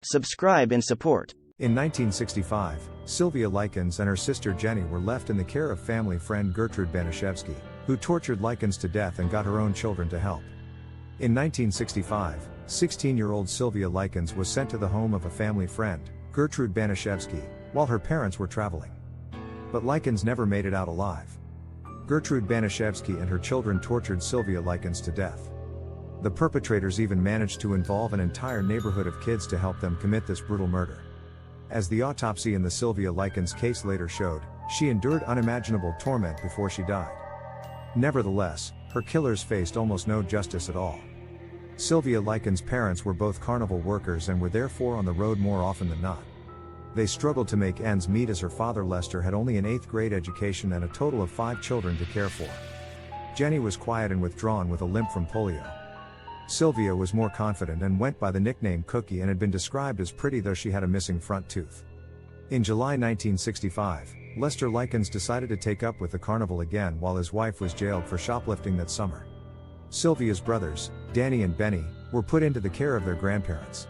Subscribe and support. In 1965, Sylvia Likens and her sister Jenny were left in the care of family friend Gertrude Banishevsky, who tortured Likens to death and got her own children to help. In 1965, 16-year-old Sylvia Likens was sent to the home of a family friend, Gertrude Banishevsky, while her parents were traveling. But Likens never made it out alive. Gertrude Banishevsky and her children tortured Sylvia Likens to death. The perpetrators even managed to involve an entire neighborhood of kids to help them commit this brutal murder. As the autopsy in the Sylvia Likens case later showed, she endured unimaginable torment before she died. Nevertheless, her killers faced almost no justice at all. Sylvia Likens' parents were both carnival workers and were therefore on the road more often than not. They struggled to make ends meet as her father Lester had only an 8th grade education and a total of 5 children to care for. Jenny was quiet and withdrawn with a limp from polio. Sylvia was more confident and went by the nickname Cookie and had been described as pretty, though she had a missing front tooth. In July 1965, Lester Likens decided to take up with the carnival again while his wife was jailed for shoplifting that summer. Sylvia's brothers, Danny and Benny, were put into the care of their grandparents.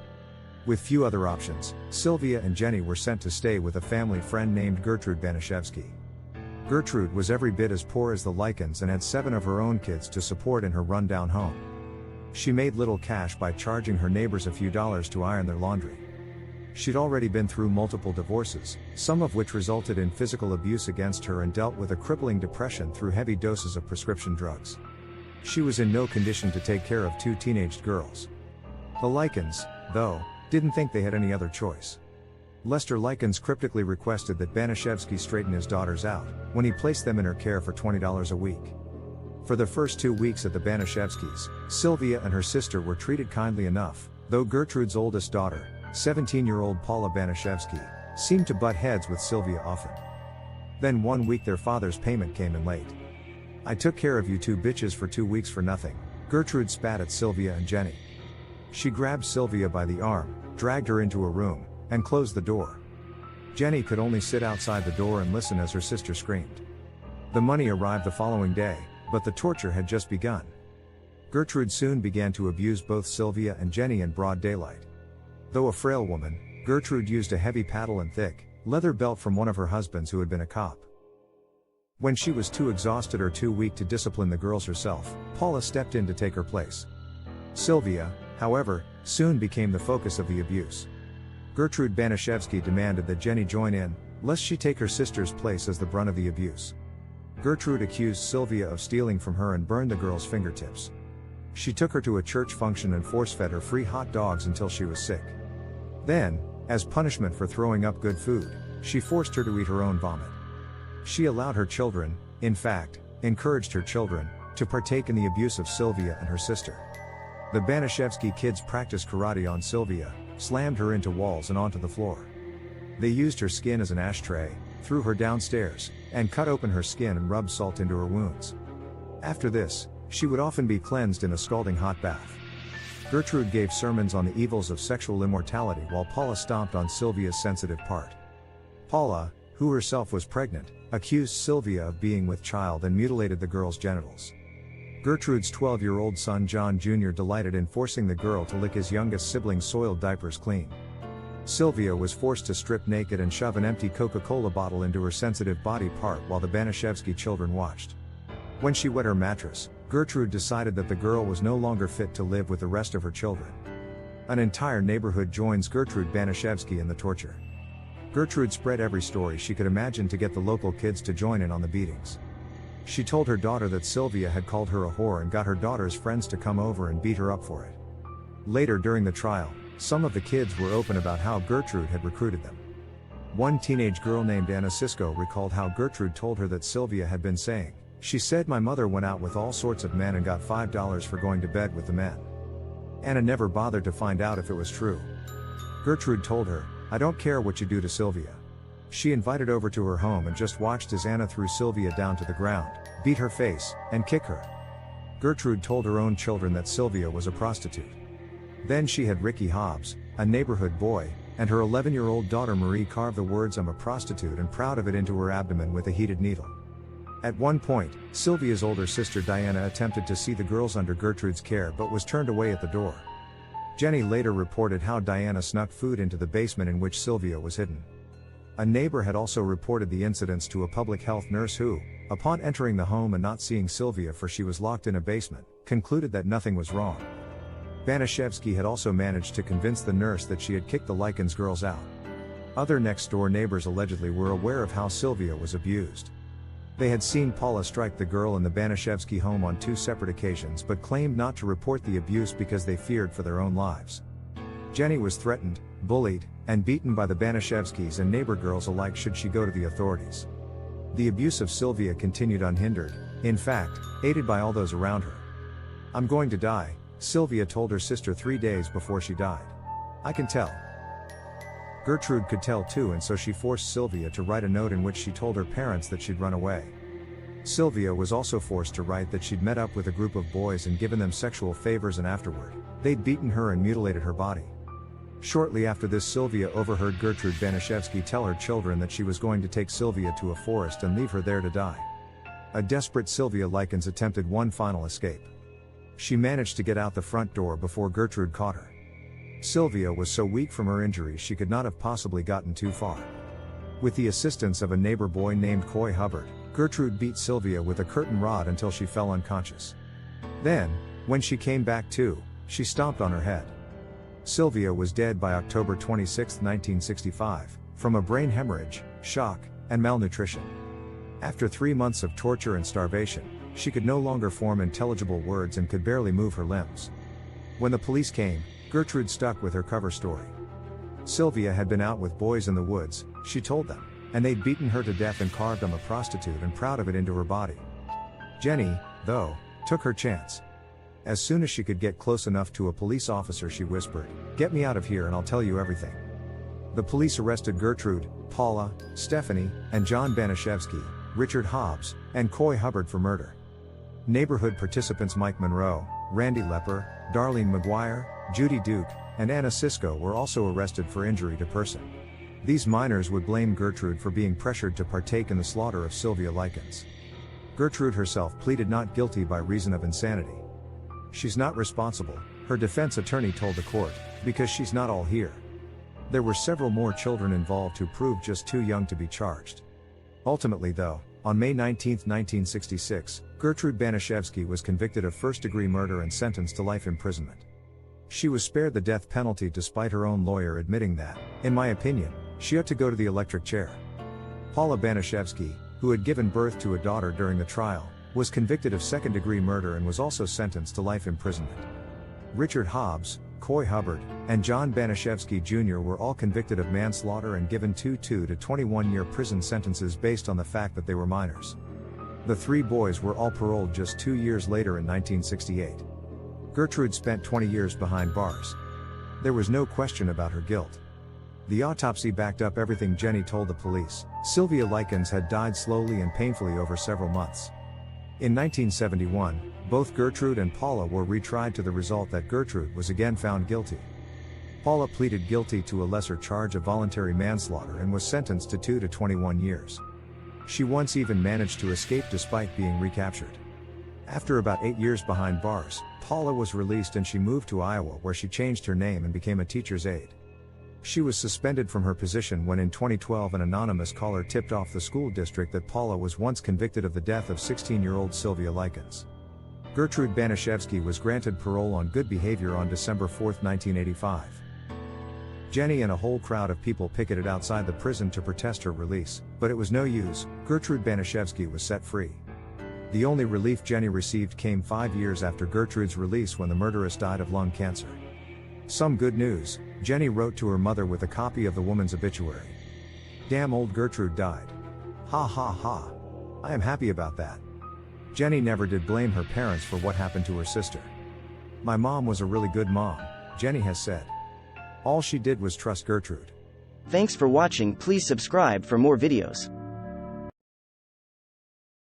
With few other options, Sylvia and Jenny were sent to stay with a family friend named Gertrude Banishevsky. Gertrude was every bit as poor as the Likens and had 7 of her own kids to support in her rundown home. She made little cash by charging her neighbors a few dollars to iron their laundry. She'd already been through multiple divorces, some of which resulted in physical abuse against her, and dealt with a crippling depression through heavy doses of prescription drugs. She was in no condition to take care of 2 teenaged girls. The Likens, though, didn't think they had any other choice. Lester Likens cryptically requested that Banishevsky straighten his daughters out, when he placed them in her care for $20 a week. For the first 2 weeks at the Banishevskys, Sylvia and her sister were treated kindly enough, though Gertrude's oldest daughter, 17-year-old Paula Banishevsky, seemed to butt heads with Sylvia often. Then one week their father's payment came in late. "I took care of you 2 bitches for 2 weeks for nothing," Gertrude spat at Sylvia and Jenny. She grabbed Sylvia by the arm, dragged her into a room, and closed the door. Jenny could only sit outside the door and listen as her sister screamed. The money arrived the following day, but the torture had just begun. Gertrude soon began to abuse both Sylvia and Jenny in broad daylight. Though a frail woman, Gertrude used a heavy paddle and thick, leather belt from one of her husbands who had been a cop. When she was too exhausted or too weak to discipline the girls herself, Paula stepped in to take her place. Sylvia, however, soon became the focus of the abuse. Gertrude Banishevsky demanded that Jenny join in, lest she take her sister's place as the brunt of the abuse. Gertrude accused Sylvia of stealing from her and burned the girl's fingertips. She took her to a church function and force-fed her free hot dogs until she was sick. Then, as punishment for throwing up good food, she forced her to eat her own vomit. She allowed her children, in fact, encouraged her children, to partake in the abuse of Sylvia and her sister. The Banishevsky kids practiced karate on Sylvia, slammed her into walls and onto the floor. They used her skin as an ashtray, threw her downstairs, and cut open her skin and rubbed salt into her wounds. After this, she would often be cleansed in a scalding hot bath. Gertrude gave sermons on the evils of sexual immortality while Paula stomped on Sylvia's sensitive part. Paula, who herself was pregnant, accused Sylvia of being with child and mutilated the girl's genitals. Gertrude's 12-year-old son John Jr. delighted in forcing the girl to lick his youngest sibling's soiled diapers clean. Sylvia was forced to strip naked and shove an empty Coca-Cola bottle into her sensitive body part while the Banishevsky children watched. When she wet her mattress, Gertrude decided that the girl was no longer fit to live with the rest of her children. An entire neighborhood joins Gertrude Banishevsky in the torture. Gertrude spread every story she could imagine to get the local kids to join in on the beatings. She told her daughter that Sylvia had called her a whore and got her daughter's friends to come over and beat her up for it. Later during the trial, some of the kids were open about how Gertrude had recruited them. One teenage girl named Anna Sisko recalled how Gertrude told her that Sylvia had been saying, "She said my mother went out with all sorts of men and got $5 for going to bed with the men." Anna never bothered to find out if it was true. Gertrude told her, "I don't care what you do to Sylvia." She invited over to her home and just watched as Anna threw Sylvia down to the ground, beat her face, and kicked her. Gertrude told her own children that Sylvia was a prostitute. Then she had Ricky Hobbs, a neighborhood boy, and her 11-year-old daughter Marie carve the words "I'm a prostitute" and proud of it into her abdomen with a heated needle. At one point, Sylvia's older sister Diana attempted to see the girls under Gertrude's care but was turned away at the door. Jenny later reported how Diana snuck food into the basement in which Sylvia was hidden. A neighbor had also reported the incidents to a public health nurse who, upon entering the home and not seeing Sylvia for she was locked in a basement, concluded that nothing was wrong. Banashevsky had also managed to convince the nurse that she had kicked the Likens girls out. Other next-door neighbors allegedly were aware of how Sylvia was abused. They had seen Paula strike the girl in the Banashevsky home on 2 separate occasions but claimed not to report the abuse because they feared for their own lives. Jenny was threatened, bullied, and beaten by the Banashevskys and neighbor girls alike should she go to the authorities. The abuse of Sylvia continued unhindered, in fact, aided by all those around her. "I'm going to die," Sylvia told her sister 3 days before she died. "I can tell." Gertrude could tell too, and so she forced Sylvia to write a note in which she told her parents that she'd run away. Sylvia was also forced to write that she'd met up with a group of boys and given them sexual favors, and afterward, they'd beaten her and mutilated her body. Shortly after this, Sylvia overheard Gertrude Banashevsky tell her children that she was going to take Sylvia to a forest and leave her there to die. A desperate Sylvia Likens attempted one final escape. She managed to get out the front door before Gertrude caught her. Sylvia was so weak from her injuries she could not have possibly gotten too far. With the assistance of a neighbor boy named Coy Hubbard, Gertrude beat Sylvia with a curtain rod until she fell unconscious. Then, when she came back to, she stomped on her head. Sylvia was dead by October 26, 1965, from a brain hemorrhage, shock, and malnutrition. After 3 months of torture and starvation, she could no longer form intelligible words and could barely move her limbs. When the police came, Gertrude stuck with her cover story. Sylvia had been out with boys in the woods, she told them, and they'd beaten her to death and carved "I'm a prostitute and proud of it" into her body. Jenny, though, took her chance. As soon as she could get close enough to a police officer, she whispered, "Get me out of here and I'll tell you everything." The police arrested Gertrude, Paula, Stephanie, and John Banashevsky, Richard Hobbs, and Coy Hubbard for murder. Neighborhood participants Mike Monroe, Randy Lepper, Darlene McGuire, Judy Duke, and Anna Sisko were also arrested for injury to person. These minors would blame Gertrude for being pressured to partake in the slaughter of Sylvia Likens. Gertrude herself pleaded not guilty by reason of insanity. "She's not responsible," her defense attorney told the court, "because she's not all here." There were several more children involved who proved just too young to be charged. Ultimately though, on May 19, 1966, Gertrude Banashevsky was convicted of first-degree murder and sentenced to life imprisonment. She was spared the death penalty despite her own lawyer admitting that, "In my opinion, she ought to go to the electric chair." Paula Banashevsky, who had given birth to a daughter during the trial, was convicted of second-degree murder and was also sentenced to life imprisonment. Richard Hobbs, Coy Hubbard, and John Banashevsky Jr. were all convicted of manslaughter and given 2 to 21-year prison sentences based on the fact that they were minors. The 3 boys were all paroled just 2 years later in 1968. Gertrude spent 20 years behind bars. There was no question about her guilt. The autopsy backed up everything Jenny told the police. Sylvia Likens had died slowly and painfully over several months. In 1971, both Gertrude and Paula were retried to the result that Gertrude was again found guilty. Paula pleaded guilty to a lesser charge of voluntary manslaughter and was sentenced to 2 to 21 years. She once even managed to escape despite being recaptured. After about 8 years behind bars, Paula was released and she moved to Iowa, where she changed her name and became a teacher's aide. She was suspended from her position when in 2012 an anonymous caller tipped off the school district that Paula was once convicted of the death of 16-year-old Sylvia Likens. Gertrude Banashevsky was granted parole on good behavior on December 4, 1985. Jenny and a whole crowd of people picketed outside the prison to protest her release, but it was no use. Gertrude Banashevsky was set free. The only relief Jenny received came 5 years after Gertrude's release, when the murderess died of lung cancer. "Some good news," Jenny wrote to her mother with a copy of the woman's obituary. "Damn, old Gertrude died. Ha ha ha. I am happy about that." Jenny never did blame her parents for what happened to her sister. "My mom was a really good mom," Jenny has said. All she did was trust Gertrude. Thanks for watching. Please subscribe for more videos.